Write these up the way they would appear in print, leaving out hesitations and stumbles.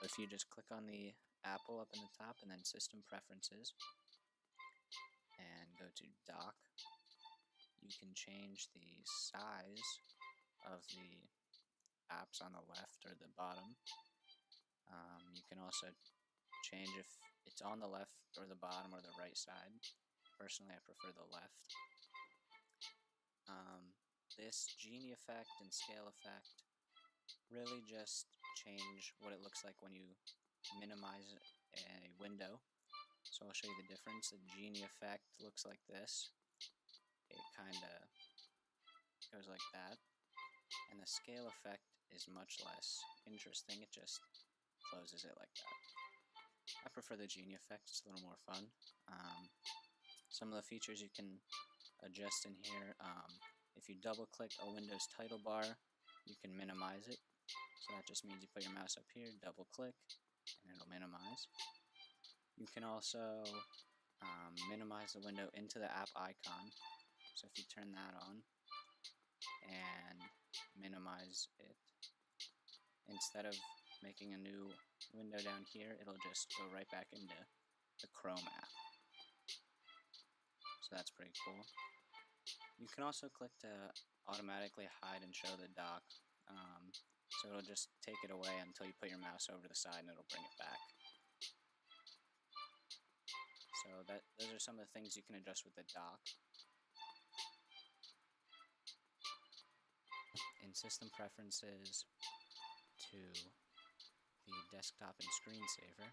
If you just click on the Apple up in the top and then System Preferences and go to Dock, you can change the size of the apps on the left or the bottom. You can also change if it's on the left or the bottom or the right side. Personally, I prefer the left. This Genie effect and scale effect really just change what it looks like when you minimize a window. So I'll show you the difference. The Genie effect looks like this. It kind of goes like that. And the scale effect is much less interesting. It just closes it like that. I prefer the Genie effect. It's a little more fun. Some of the features you can adjust in here. If you double click a Windows title bar, you can minimize it. So that just means you put your mouse up here, double click, and it'll minimize. You can also minimize the window into the app icon. So if you turn that on and minimize it, instead of making a new window down here, it'll just go right back into the Chrome app. So that's pretty cool. You can also click to automatically hide and show the dock. So it'll just take it away until you put your mouse over the side and it'll bring it back. So those are some of the things you can adjust with the dock. In System Preferences to the desktop and screensaver,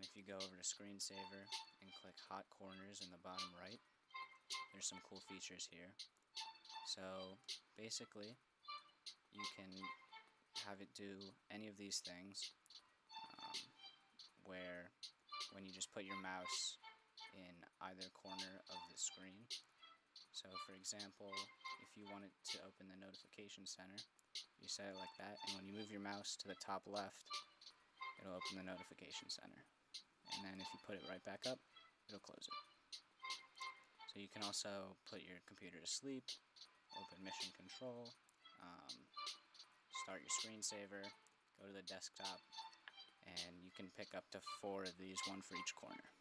if you go over to screensaver and click hot corners in the bottom right, there's some cool features here. So basically you can have it do any of these things, where when you just put your mouse in either corner of the screen. So for example, if you want it to open the notification center, you set it like that, and when you move your mouse to the top left, it'll open the notification center. And then if you put it right back up, it'll close it. So you can also put your computer to sleep, open mission control, start your screensaver, go to the desktop, and you can pick up to 4 of these, 1 for each corner.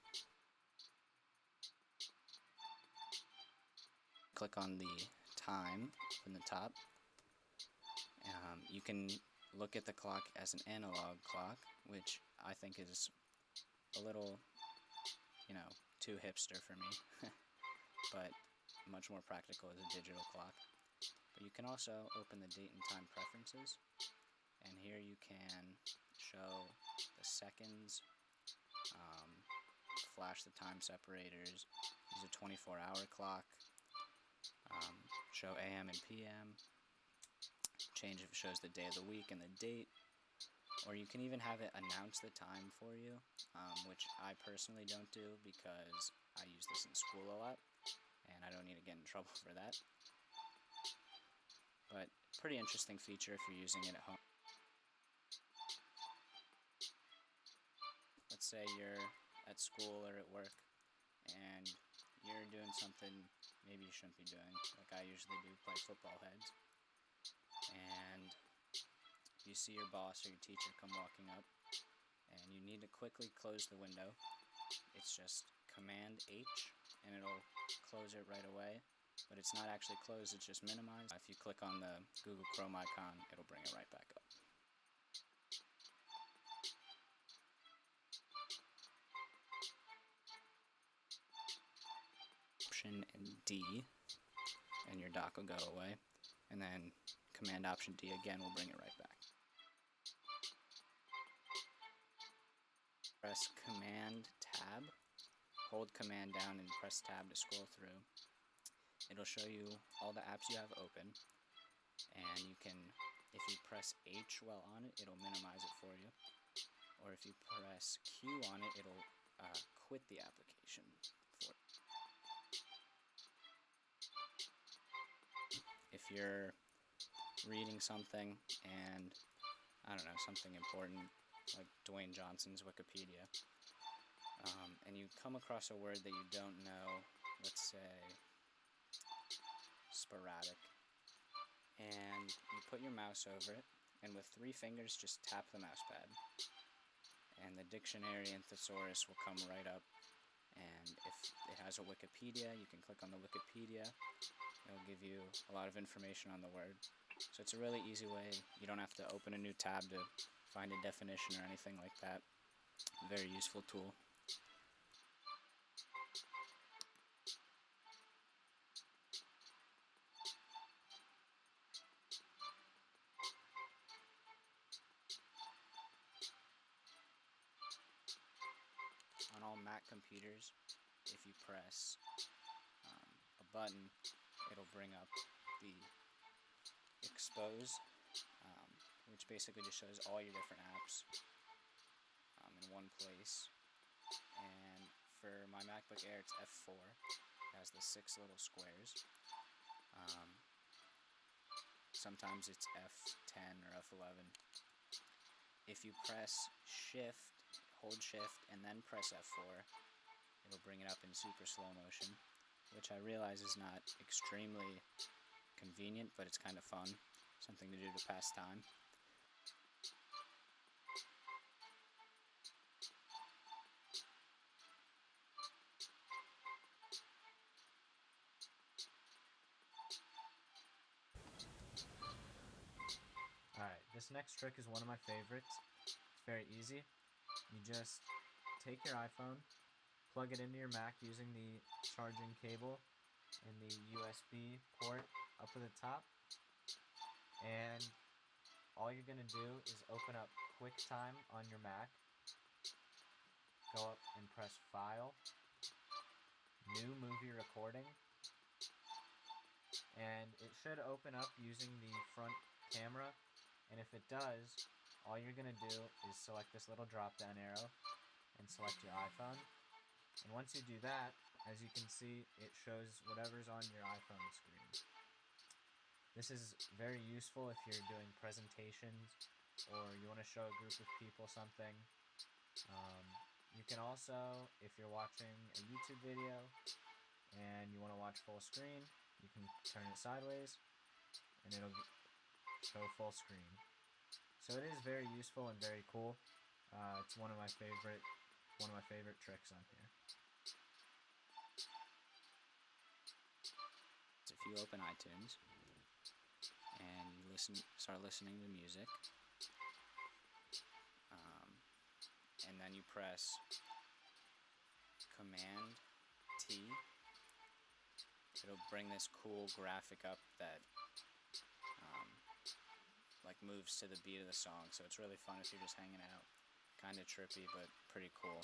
Click on the time in the top. You can look at the clock as an analog clock, which I think is a little, too hipster for me, but much more practical as a digital clock. But you can also open the date and time preferences, and here you can show the seconds, flash the time separators, use a 24-hour clock, show AM and PM, change if it shows the day of the week and the date, or you can even have it announce the time for you, which I personally don't do because I use this in school a lot, and I don't need to get in trouble for that. But pretty interesting feature if you're using it at home. Let's say you're at school or at work and you're doing something maybe you shouldn't be doing, like I usually do, play football heads, and you see your boss or your teacher come walking up and you need to quickly close the window. It's just Command H and it'll close it right away, but it's not actually closed, it's just minimized. If you click on the Google Chrome icon, it'll bring it right back up. Option and D, and your dock will go away, and then Command Option D again will bring it right back. Press Command Tab, hold Command down and press Tab to scroll through. It'll show you all the apps you have open, and you can, if you press H while on it, it'll minimize it for you, or if you press Q on it, it'll quit the application for you. If you're reading something and, I don't know, something important, like Dwayne Johnson's Wikipedia, and you come across a word that you don't know, let's say sporadic, and you put your mouse over it, and with 3 fingers just tap the mousepad, and the dictionary and thesaurus will come right up. And if it has a Wikipedia, you can click on the Wikipedia. It'll give you a lot of information on the word. So it's a really easy way. You don't have to open a new tab to find a definition or anything like that. Very useful tool. On all Mac computers, if you press a button, it'll bring up the expose, which basically just shows all your different apps in one place. And for my MacBook Air, it's F4. It has the 6 little squares. Sometimes it's F10 or F11. If you press Shift, hold Shift, and then press F4, it'll bring it up in super slow motion, which I realize is not extremely convenient, but it's kind of fun. Something to do to pass time. Alright, this next trick is one of my favorites. It's very easy. You just take your iPhone, plug it into your Mac using the charging cable and the USB port up at the top, and all you're going to do is open up QuickTime on your Mac, go up and press File, New Movie Recording, and it should open up using the front camera. And if it does, all you're going to do is select this little drop down arrow and select your iPhone. And once you do that, as you can see, it shows whatever's on your iPhone screen. This is very useful if you're doing presentations or you want to show a group of people something. You can also, if you're watching a YouTube video and you want to watch full screen, you can turn it sideways and it'll show full screen. So it is very useful and very cool. It's one of my favorite tricks on here. So if you open iTunes and you start listening to music, and then you press Command T, it'll bring this cool graphic up that like moves to the beat of the song. So it's really fun if you're just hanging out. Kind of trippy, but pretty cool.